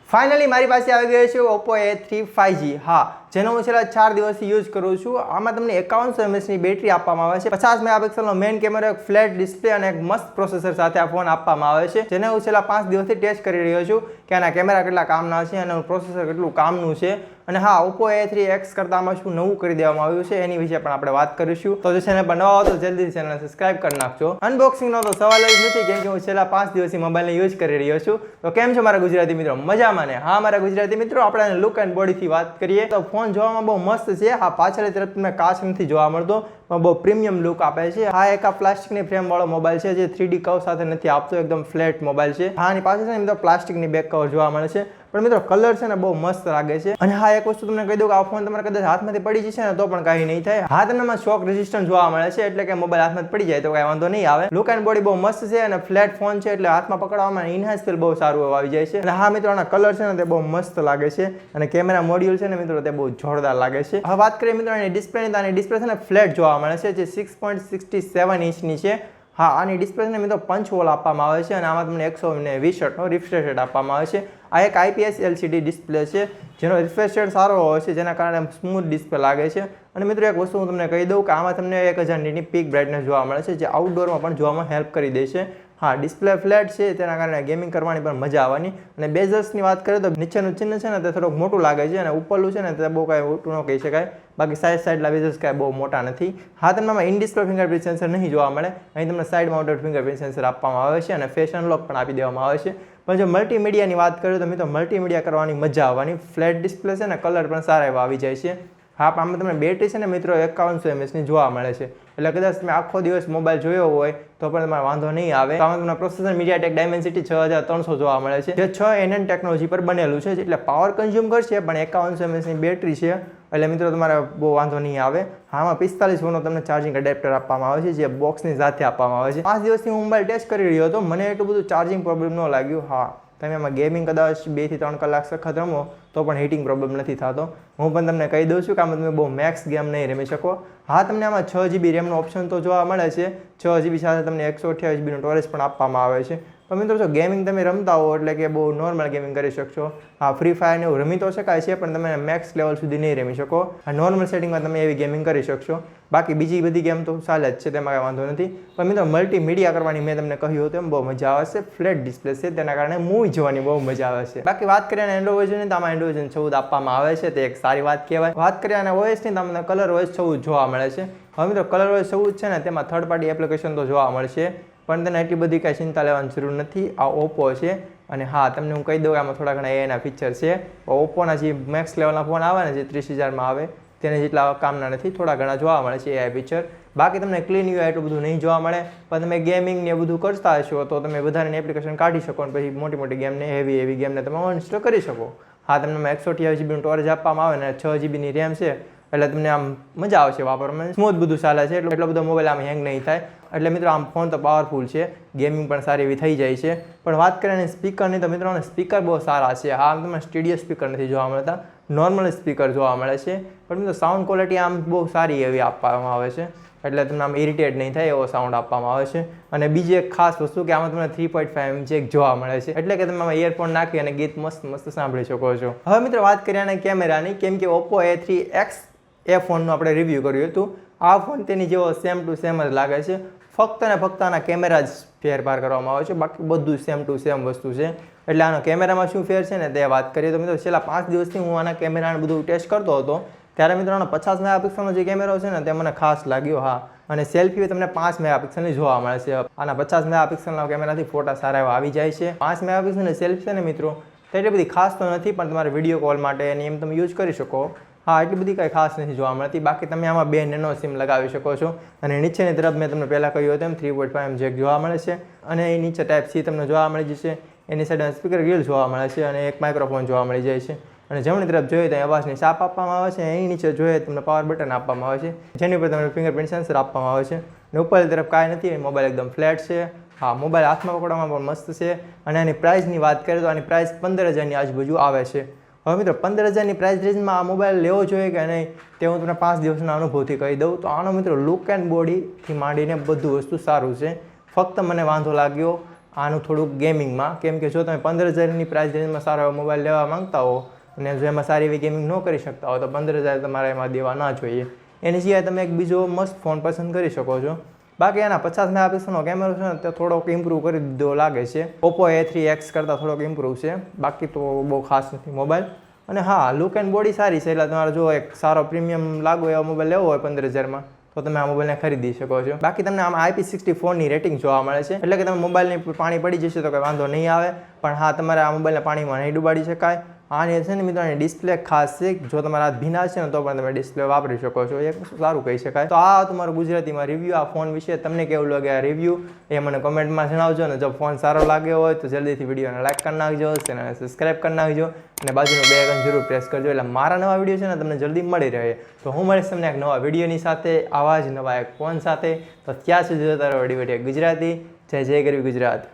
Finally મારી પાસે આવી ગયો છે Oppo A3 5G હા જેનો હું છેલ્લા 4 દિવસથી યુઝ કરું છું। આમાં તમને 5100 mAh ની બેટરી આપવામાં આવે છે, 50 મેગાપિક્સલનો મેઇન કેમેરો, એક ફ્લેટ ડિસ્પ્લે અને એક મસ્ત પ્રોસેસર સાથે આ ફોન આપવામાં આવે છે, જેને હું છેલ્લા 5 દિવસથી ટેસ્ટ કરી રહ્યો છું કે આના કેમેરા કેટલા કામના છે અને પ્રોસેસર કેટલું કામનું છે। અને હા, Oppo A3X કરતાં આમાં શું નવું કરી દેવામાં આવ્યું છે એની વિશે પણ આપણે વાત કરીશું। તો જો ચેનલ પર નવા હો તો જલ્દીથી ચેનલને સબસ્ક્રાઇબ કરી નાખજો। અનબોક્સિંગનો તો સવાલ જ નથી, કેમ કે હું છેલ્લા 5 દિવસથી મોબાઈલને યુઝ કરી રહ્યો છું। તો કેમ છો મારા ગુજરાતી મિત્રો? મજામાં ને? હા મારા ગુજરાતી મિત્રો, આપણે લુક એન્ડ બોડીથી વાત કરીએ તો ફોન જોવામાં બહુ મસ્ત છે। હા, પાછળની તરફ તમને કાચ નથી જોવા મળતો, પણ બહુ પ્રીમિયમ લુક આપે છે। હા, એક આ પ્લાસ્ટિકની ફ્રેમ વાળો મોબાઈલ છે જે 3D કર્વ સાથે નથી આપતો, એકદમ ફ્લેટ મોબાઈલ છે। હા, આની પાછળ છે ને મિત્રો પ્લાસ્ટિકની બેક કવર જોવા મળે છે, પણ મિત્રો કલર છે ને બહુ મસ્ત લાગે છે। અને હા, એક વસ્તુ તમને કહી દઉં કે આ ફોન તમારે કદાચ હાથમાંથી પડી જશે ને તો પણ કાંઈ નહીં થાય। હા, તમને આમાં શોક રેઝિસ્ટન્ટ જોવા મળે છે, એટલે કે મોબાઈલ હાથમાંથી પડી જાય તો કાંઈ વાંધો નહીં આવે। લુક એન્ડ બોડી બહુ મસ્ત છે અને ફ્લેટ ફોન છે, એટલે હાથમાં પકડવામાં ઇનહેન્સ ફીલ બહુ સારું આવી જાય છે। અને હા મિત્રો, આના કલર છે ને તે બહુ મસ્ત લાગે છે અને કેમેરા મોડ્યુલ છે ને મિત્રો તે બહુ જોરદાર લાગે છે। હવે વાત કરીએ મિત્રો એની ડિસ્પ્લેની, તો આની ડિસ્પ્લે છે ને ફ્લેટ જોવા મળે છે, જે 6.67 ઇંચની છે। હા, આની ડિસ્પ્લે ને મિત્રો પંચ હોલ આપવામાં આવે છે અને આમાં તમને 120 હર્ટ્ઝનો રિફ્રેશ રેટ આપવામાં આવે છે। આ એક IPS LCD ડિસ્પ્લે છે, જેનો રિફ્રેશ રેટ સારો હોય છે, જેના કારણે સ્મૂથ ડિસ્પ્લે લાગે છે। અને મિત્રો એક વસ્તુ હું તમને કહી દઉં કે આમાં તમને 1000 નીટની પીક બ્રાઇટનેસ જોવા મળે છે, જે આઉટડોરમાં પણ જોવામાં હેલ્પ કરી દે છે। હા, ડિસ્પ્લે ફ્લેટ છે, તેના કારણે ગેમિંગ કરવાની પણ મજા આવવાની। અને બેઝલ્સની વાત કરીએ તો નીચેનું ચિહ્ન છે ને તે થોડુંક મોટું લાગે છે અને ઉપરનું છે ને તે બહુ કાંઈ મોટું ન કહી શકાય, બાકી સાઈડના બેઝલ્સ કાંઈ બહુ મોટા નથી। હા, તમને આમાં ઇન ડિસ્પ્લે ફિંગરપ્રિન્ટ સેન્સર નહીં જોવા મળે, અહીં તમને સાઇડ માઉન્ટેડ ફિંગરપ્રિન્ટ સેન્સર આપવામાં આવે છે અને ફેસ અનલોક પણ આપી દેવામાં આવે છે। પણ જો મલ્ટીમીડિયાની વાત કરીએ તો મિત્રો મલ્ટીમીડિયા કરવાની મજા આવવાની, ફ્લેટ ડિસ્પ્લે છે ને કલર પણ સારા એવા આવી જાય છે। હા, આમાં તમને બેટરી છે ને મિત્રો 5100 mAhની જોવા મળે છે, એટલે કદાચ તમે આખો દિવસ મોબાઈલ જોયો હોય તો પણ તમારે વાંધો નહીં આવે। આમાં તમને પ્રોસેસર MediaTek Dimensity 6300 જોવા મળે છે, જે 6nm ટેકનોલોજી પર બનેલું છે, એટલે પાવર કન્ઝ્યુમ કરશે પણ 5100 mAhની બેટરી છે, એટલે મિત્રો તમારે બહુ વાંધો નહીં આવે। આમાં 45 વોટનો તમને ચાર્જિંગ એડેપ્ટર આપવામાં આવે છે, જે બોક્સની સાથે આપવામાં આવે છે। 5 દિવસથી હું મોબાઈલ ટેસ્ટ કરી રહ્યો હતો, મને એટલું બધું ચાર્જિંગ પ્રોબ્લેમ ન લાગ્યું। હા, તમે આમાં ગેમિંગ કદાચ 2 થી 3 કલાક સખત રમો તો પણ હીટિંગ પ્રોબ્લેમ નથી થતો। હું પણ તમને કહી દઉં છું કે આમાં તમે બહુ મેક્સ ગેમ નહીં રમી શકો। હા, તમને આમાં 6GB રેમનો ઓપ્શન તો જોવા મળે છે, 6GB સાથે તમને 128GBનું સ્ટોરેજ પણ આપવામાં આવે છે। પણ મિત્રો જો ગેમિંગ તમે રમતા હો એટલે કે બહુ નોર્મલ ગેમિંગ કરી શકશો। હા, ફ્રી ફાયર ને એવું રમી તો શકાય છે, પણ તમે મેક્સ લેવલ સુધી નહીં રમી શકો। આ નોર્મલ સેટિંગમાં તમે એવી ગેમિંગ કરી શકશો, બાકી બીજી બધી ગેમ તો ચાલે જ છે, તેમાં કાંઈ વાંધો નથી। પણ મિત્રો મલ્ટીમીડિયા કરવાની મેં તમને કહ્યું હતું એમ બહુ મજા આવે છે, ફ્લેટ ડિસ્પ્લે છે, તેના કારણે મૂવી જોવાની બહુ મજા આવે છે। બાકી વાત કરીએ એન્ડ્રોઇડ વર્ઝનની, તો આમાં એન્ડ્રોઇડ વર્ઝન 14 આપવામાં આવે છે, તે એક સારી વાત કહેવાય। વાત કરીએ અને OSની, તો તમને કલર OS 14 જોવા મળે છે। હવે મિત્રો કલર OS 14 છે ને તેમાં થર્ડ પાર્ટી એપ્લિકેશન તો જોવા મળશે, પણ તેને એટલી બધી કાંઈ ચિંતા લેવાની જરૂર નથી। આ Oppo છે અને હા, તમને હું કહી દઉં કે આમાં થોડા ઘણા AIના ફીચર છે। Oppoના જે મેક્સ લેવલના ફોન આવે ને, જે 30,000માં આવે, તેને જેટલા કામના નથી, થોડા ઘણા જોવા મળે છે AI ફીચર। બાકી તમને ક્લીન UI એટલું બધું નહીં જોવા મળે, પણ તમે ગેમિંગ ને બધું કરતા હશો તો તમે વધારેની એપ્લિકેશન કાઢી શકો અને પછી મોટી મોટી ગેમને, હેવી ગેમને તમે અનઇન્સ્ટોલ કરી શકો। હા, તમને 128GBનું સ્ટોરેજ આપવામાં આવે ને 6GBની રેમ છે, એટલે તમને આમ મજા આવશે વાપરવામાં, સ્મૂથ બધું ચાલે છે, એટલો બધો મોબાઈલ આમ હેંગ નહીં થાય। એટલે મિત્રો આમ ફોન તો પાવરફુલ છે, ગેમિંગ પણ સારી એવી થઈ જાય છે। પણ વાત કરીએ સ્પીકરની, તો મિત્રો સ્પીકર બહુ સારા છે। હા, તમને સ્ટીડિયો સ્પીકર નથી જોવા મળતા, નોર્મલ સ્પીકર જોવા મળે છે, પણ મિત્રો સાઉન્ડ ક્વોલિટી આમ બહુ સારી એવી આપવામાં આવે છે, એટલે તમને આમ ઇરિટેટ નહીં થાય એવો સાઉન્ડ આપવામાં આવે છે। અને બીજી એક ખાસ વસ્તુ કે આમાં તમને 3.5mm જેક જોવા મળે છે, એટલે કે તમે આમાં ઇયરફોન નાખી અને ગીત મસ્ત સાંભળી શકો છો। હવે મિત્રો વાત કરીએ અને કેમેરાની, કેમ કે Oppo A3X એ ફોનનું આપણે રિવ્યૂ કર્યું હતું। આ ફોન તેની જેવો સેમ ટુ સેમ જ લાગે છે, ફક્ત ને ફક્ત આના કેમેરા જ ફેરફાર કરવામાં આવે છે, બાકી બધું સેમ ટુ સેમ વસ્તુ છે। એટલે આનો કેમેરામાં શું ફેર છે ને તે વાત કરીએ તો મિત્રો છેલ્લા 5 દિવસથી હું આના કેમેરાને બધું ટેસ્ટ કરતો હતો, ત્યારે મિત્રો આનો 50 મેગાપિક્સલનો જે કેમેરો છે ને તે મને ખાસ લાગ્યો। હા, અને સેલ્ફી તમને 5 મેગાપિક્સલની જોવા મળે છે। આના 50 મેગાપિક્સલના કેમેરાથી ફોટા સારા એવા આવી જાય છે। 5 મેગાપિક્સલની સેલ્ફી છે ને મિત્રો તે એટલી બધી ખાસ તો નથી, પણ તમારે વિડીયો કોલ માટે અને એમ તમે યુઝ કરી શકો। હા, એટલી બધી કાંઈ ખાસ નથી જોવા મળતી, બાકી તમે આમાં 2 નેનો સિમ લગાવી શકો છો। અને નીચેની તરફ મેં તમને પહેલાં કહ્યું હતું એમ 3.5mm જેક જોવા મળે છે, અને એ નીચે Type-C તમને જોવા મળી જશે। એની સાઈડ સ્પીકર ગ્રીલ જોવા મળે છે અને એક માઇક્રોફોન જોવા મળી જાય છે। અને જમણી તરફ જોઈએ તો અવાજની છાપ આપવામાં આવે છે, એની નીચે જોઈએ તમને પાવર બટન આપવામાં આવે છે, જેની ઉપર તમને ફિંગરપ્રિન્ટ સેન્સર આપવામાં આવે છે। અને ઉપરની તરફ કાંઈ નથી, મોબાઈલ એકદમ ફ્લેટ છે। હા, મોબાઈલ હાથમાં પકડવામાં પણ મસ્ત છે। અને આની પ્રાઇસની વાત કરીએ તો આની પ્રાઇસ 15,000ની આજુબાજુ આવે છે। હવે મિત્રો 15,000ની પ્રાઇસ રેન્જમાં આ મોબાઈલ લેવો જોઈએ કે નહીં તે હું તમને 5 દિવસના અનુભવથી કહી દઉં તો આનો મિત્રો લુક એન્ડ બોડીથી માંડીને બધું વસ્તુ સારું છે। ફક્ત મને વાંધો લાગ્યો આનું થોડુંક ગેમિંગમાં, કેમ કે જો તમે 15,000ની પ્રાઇસ રેન્જમાં સારો એવો મોબાઈલ લેવા માંગતા હો અને જો એમાં સારી એવી ગેમિંગ ન કરી શકતા હો તો 15,000 તમારે એમાં દેવા ના જોઈએ. એની સિવાય તમે એક બીજો મસ્ત ફોન પસંદ કરી શકો છો. બાકી એના 50 મેગાપિક્સલનો કેમેરો છે ને તે થોડોક ઇમ્પ્રૂવ કરી દીધો લાગે છે. Oppo A3X કરતાં થોડોક ઇમ્પ્રૂવ છે, બાકી તો બહુ ખાસ નથી મોબાઈલ. અને હા, લુક એન્ડ બોડી સારી છે, એટલે તમારે જો એક સારો પ્રીમિયમ લાગો એવો મોબાઈલ લેવો હોય 15,000માં તો તમે આ મોબાઈલને ખરીદી શકો છો. બાકી તમને આમાં IP64ની રેટિંગ જોવા મળે છે, એટલે કે તમે મોબાઈલની પાણી પડી જશે તો કંઈ વાંધો નહીં આવે. પણ હા, તમારે આ મોબાઈલને પાણીમાં નહીં ડૂબાડી શકાય. આની છે ને મિત્રો, આની ડિસ્પ્લે ખાસ છે, જો તમારા હાથ ભીના છે ને તો પણ તમે ડિસ્પ્લે વાપરી શકો છો, એક સારું કહી શકાય. તો આ તમારું ગુજરાતીમાં રિવ્યૂ આ ફોન વિશે. તમને કેવું લાગે આ રિવ્યૂ એ મને કમેન્ટમાં જણાવજો. ને જો ફોન સારો લાગ્યો હોય તો જલ્દીથી વિડીયોને લાઈક કરી નાખજો, ચેનલને સબસ્ક્રાઈબ કરી નાખજો અને બાજુનું બે આઇકન જરૂર પ્રેસ કરજો, એટલે મારા નવા વિડીયો છે ને તમને જલ્દી મળી રહે. તો હું મળીશ તમને એક નવા વિડીયોની સાથે, આવા જ નવા એક ફોન સાથે. તો ત્યાં સુધી જોતા રહો ડી ગુજરાતી. જય જય ગરવી ગુજરાત.